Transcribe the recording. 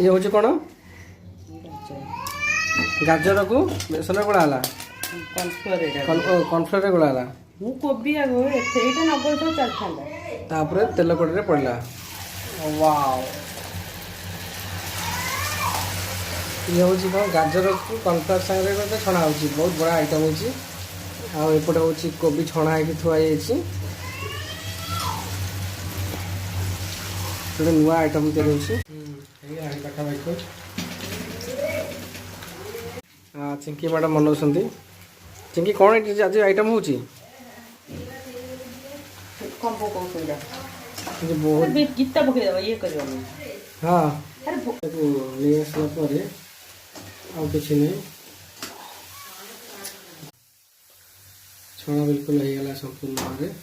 ये हूँ कौन गाजर को बेसन गोड़ा कॉर्नफ्लोर गोड़ा कोबी आगो एटा नगल तो चल थांदा तापर तेल कड़े रे पड़ला वाओ ये हूँ कौन गाजर को कॉर्नफ्लोर सागे छणा हो बहुत बड़ा आइटम होपटे हूँ कोबी छणा है थुआई गोटे नुआ आइटम पाखापाखि चिंकी मैडम बनाऊँ चिंकी कौन आज आइटम हो बहुत गीता पकड़ ये कर हाँ नहीं आसला किसी नहीं छणा बिल्कुल हो गला संपूर्ण भाव में।